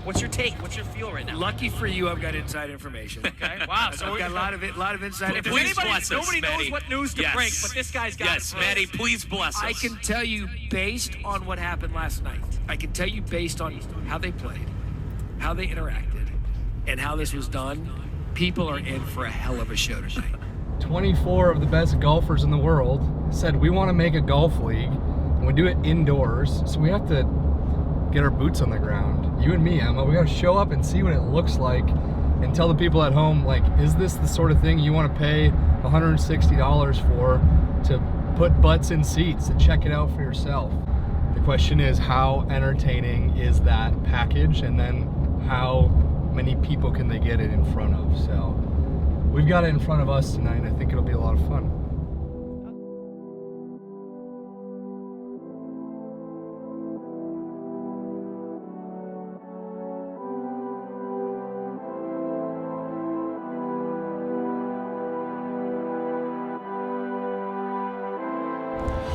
What's your take? What's your feel right now? Lucky for you, I've got inside information. Okay. Wow. So I've got a lot of inside information. Please bless us, Nobody knows Matty. what news to break, but this guy's got it. Yes, Matty, please bless us. I can tell you based on what happened last night. I can tell you based on how they played, how they interacted, and how this was done. People are in for a hell of a show tonight. 24 of the best golfers in the world said we want to make a golf league and we do it indoors, so we have to get our boots on the ground. You and me, Emma, we got to show up and see what it looks like and tell the people at home, like, is this the sort of thing you want to pay $160 for to put butts in seats to check it out for yourself? The question is, how entertaining is that package, and then how many people can they get it in front of? So we've got it in front of us tonight, and I think it'll be a lot of fun.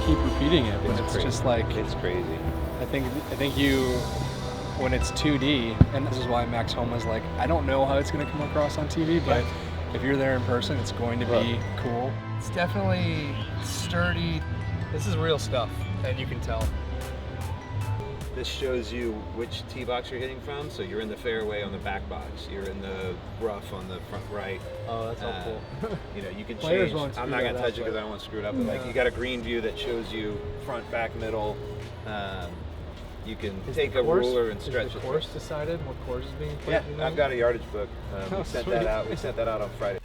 Keep repeating it, but it's just like, it's crazy. I think you, when it's 2D, and this is why Max Homa's like, I don't know how it's going to come across on TV, but if you're there in person, it's going to be cool. It's definitely sturdy. This is real stuff, and you can tell. This shows you which tee box you're hitting from. So you're in the fairway on the back box. You're in the rough on the front right. Oh, that's helpful. You know, you can Players change. won't I'm screw not gonna that touch it up, because I don't want to screw it up. But like, you got a green view that shows you front, back, middle. You can take a ruler and stretch it. Is the course decided? What course is being played? Yeah, I've got a yardage book. We sent that out. We sent that out on Friday.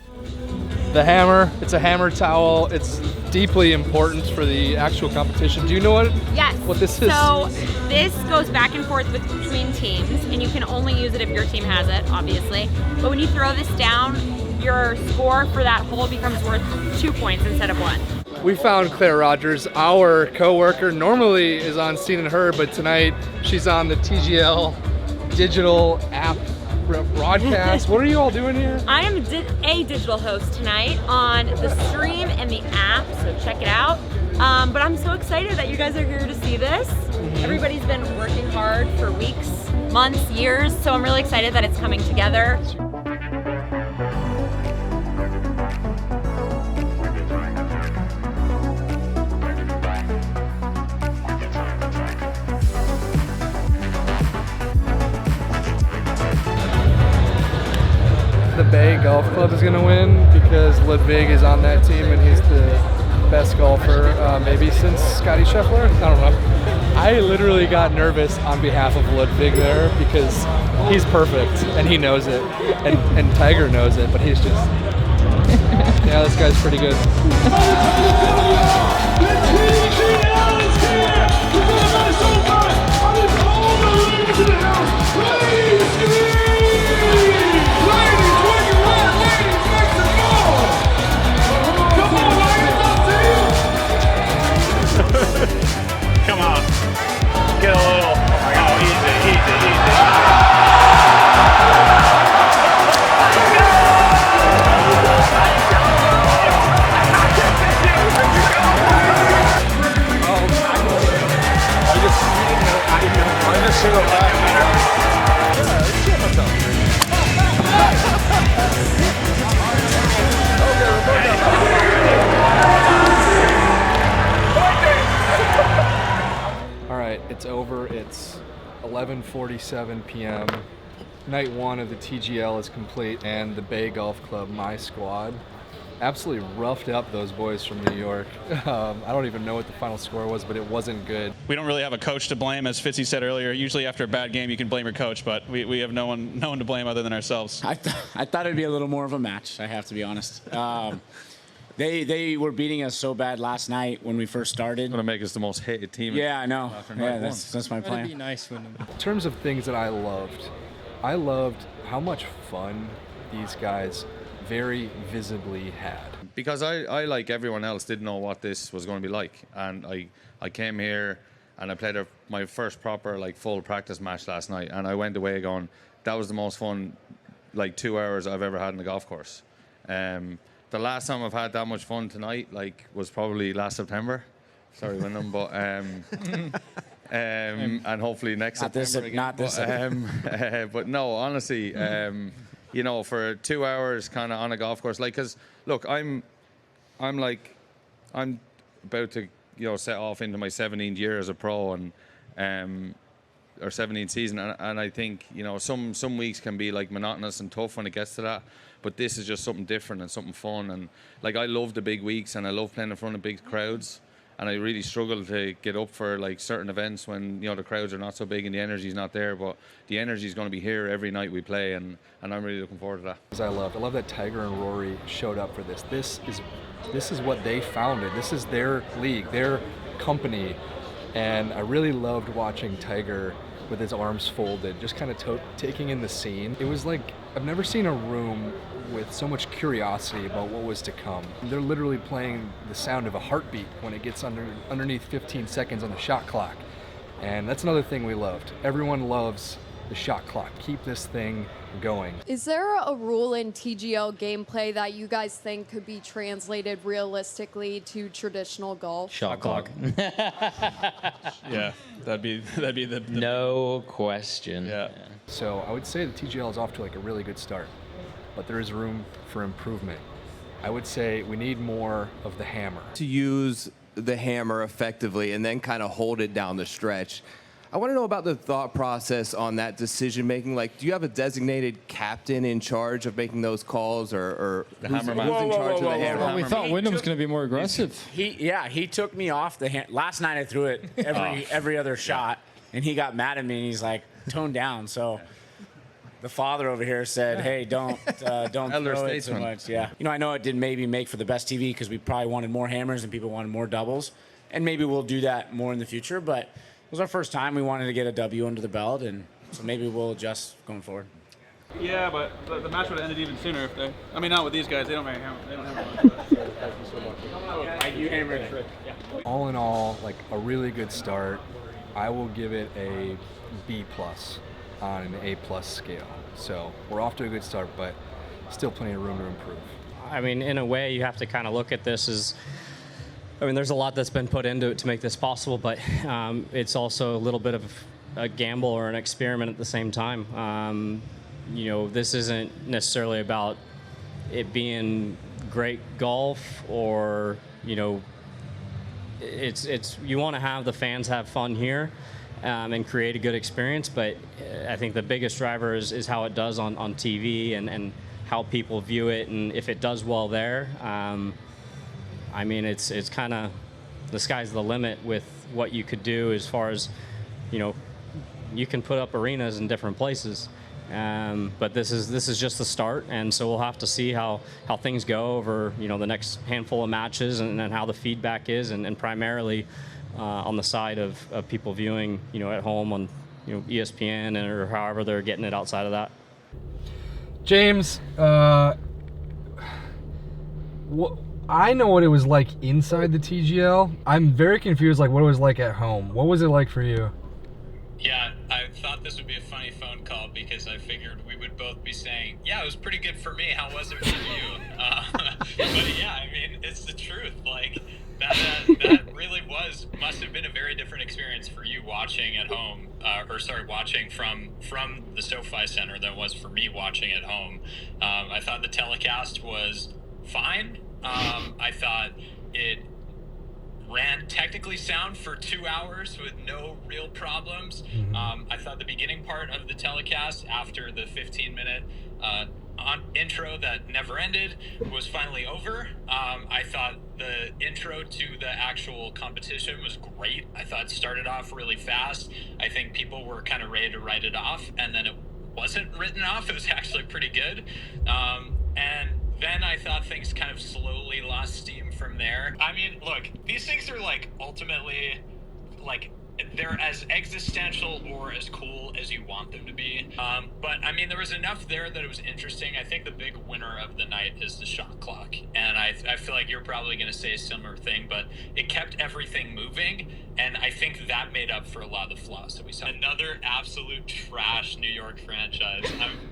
The hammer, it's a hammer towel. It's deeply important for the actual competition. Do you know what this is? So this goes back and forth between teams, and you can only use it if your team has it, obviously. But when you throw this down, your score for that hole becomes worth 2 points instead of 1. We found Claire Rogers, our co-worker. Normally is on Steen and Her, but tonight she's on the TGL digital app broadcast. What are you all doing here? I am a digital host tonight on the stream and the app, so check it out. But I'm so excited that you guys are here to see this. Everybody's been working hard for weeks, months, years, so I'm really excited that it's coming together. The Bay Golf Club is going to win because Ludwig is on that team and he's the best golfer maybe since Scotty Scheffler. I don't know. I literally got nervous on behalf of Ludwig there because he's perfect and he knows it, and Tiger knows it, but he's just yeah, this guy's pretty good. Come on. Get a little. Oh, easy. I'm just single All right, it's over. It's 11:47 p.m. Night 1 of the TGL is complete, and the Bay Golf Club, my squad, absolutely roughed up those boys from New York. I don't even know what the final score was, but it wasn't good. We don't really have a coach to blame, as Fitzy said earlier. Usually after a bad game, you can blame your coach, but we have no one to blame other than ourselves. I thought it'd be a little more of a match, I have to be honest. They were beating us so bad last night when we first started. Going to make us the most hated team. Yeah, I know. Yeah, that's my plan. That'd be nice for them. In terms of things that I loved how much fun these guys very visibly had. Because I, like everyone else, didn't know what this was going to be like. And I came here and I played my first proper, full practice match last night. And I went away going, that was the most fun, 2 hours I've ever had in the golf course. The last time I've had that much fun tonight, was probably last September. Sorry, Wyndham, but and hopefully next September again. Not this. But no, honestly, you know, for 2 hours kind of on a golf course, like, because look, I'm about to, you know, set off into my 17th year as a pro, and or 17th season, and I think, you know, some weeks can be like monotonous and tough when it gets to that, but this is just something different and something fun. And like, I love the big weeks and I love playing in front of big crowds, and I really struggle to get up for like certain events when, you know, the crowds are not so big and the energy's not there, but the energy is going to be here every night we play, and I'm really looking forward to that. I love that Tiger and Rory showed up for this. This is what they founded. This is their league, their company. And I really loved watching Tiger with his arms folded, just kind of taking in the scene. It was like, I've never seen a room with so much curiosity about what was to come. They're literally playing the sound of a heartbeat when it gets underneath 15 seconds on the shot clock. And that's another thing we loved. Everyone loves the shot clock. Keep this thing going. Is there a rule in TGL gameplay that you guys think could be translated realistically to traditional golf? Shot clock. Yeah, that'd be the no question. Yeah. So I would say the TGL is off to like a really good start, but there is room for improvement. I would say we need more of the hammer. To use the hammer effectively and then kind of hold it down the stretch. I want to know about the thought process on that decision making. Like, do you have a designated captain in charge of making those calls, or the who's hammerman? in charge of the hammer? Well, we thought Wyndham's going to be more aggressive. He took me off the hand. Last night I threw it every other shot, and he got mad at me, and he's like, tone down. So the father over here said, hey, don't throw it so much. Yeah. You know, I know it didn't maybe make for the best TV because we probably wanted more hammers and people wanted more doubles, and maybe we'll do that more in the future, but it was our first time. We wanted to get a W under the belt, and so maybe we'll adjust going forward. Yeah, but the match would have ended even sooner if they. I mean, not with these guys. They don't have much. You hammered it. All in all, like a really good start. I will give it a B+ on an A+ scale. So we're off to a good start, but still plenty of room to improve. I mean, in a way, you have to kind of look at this as, I mean, there's a lot that's been put into it to make this possible, but it's also a little bit of a gamble or an experiment at the same time. You know, this isn't necessarily about it being great golf, or, you know, it's you want to have the fans have fun here and create a good experience, but I think the biggest driver is how it does on TV and how people view it, and if it does well there. I mean, it's kind of, the sky's the limit with what you could do as far as, you know, you can put up arenas in different places, but this is just the start, and so we'll have to see how things go over, you know, the next handful of matches, and then how the feedback is, and primarily on the side of people viewing, you know, at home on, you know, ESPN or however they're getting it outside of that. James, I know what it was like inside the TGL. I'm very confused, like what it was like at home. What was it like for you? Yeah, I thought this would be a funny phone call because I figured we would both be saying, yeah, it was pretty good for me. How was it for you? But yeah, I mean, it's the truth. Like, that really must have been a very different experience for you watching at home, watching from the SoFi Center than it was for me watching at home. I thought the telecast was fine. I thought it ran technically sound for 2 hours with no real problems. I thought the beginning part of the telecast, after the 15-minute intro that never ended, was finally over. I thought the intro to the actual competition was great. I thought it started off really fast. I think people were kind of ready to write it off, and then it wasn't written off. It was actually pretty good. And then I thought things kind of slowly lost steam from there. I mean, look, these things are like ultimately like they're as existential or as cool as you want them to be. But I mean, there was enough there that it was interesting. I think the big winner of the night is the shot clock. And I feel like you're probably going to say a similar thing, but it kept everything moving. And I think that made up for a lot of the flaws that we saw. Another absolute trash New York franchise.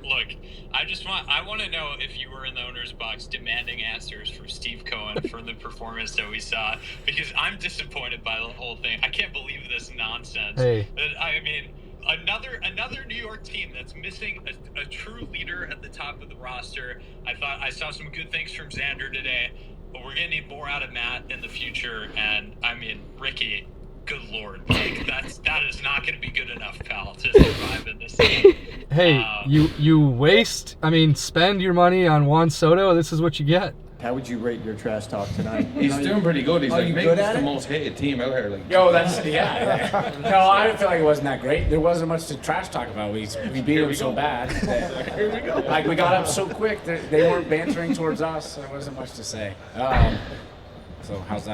Look, I want to know if you were in the owner's box demanding answers from Steve Cohen for the performance that we saw, because I'm disappointed by the whole thing. I can't believe this nonsense sense. Hey. But, I mean, another New York team that's missing a true leader at the top of the roster. I saw some good things from Xander today, but we're gonna need more out of Matt in the future. And I mean, Ricky, good Lord, like that is not gonna be good enough, pal, to survive in this league. Hey, you spend your money on Juan Soto. This is what you get. How would you rate your trash talk tonight? He's doing pretty good. He's like, you maybe good it's at the it? most hated team out here. Like, Yo, that's yeah. No, I didn't feel like it wasn't that great. There wasn't much to trash talk about. We beat them so bad. Here we go. Like we got up so quick. They weren't bantering towards us. There wasn't much to say. So how's that?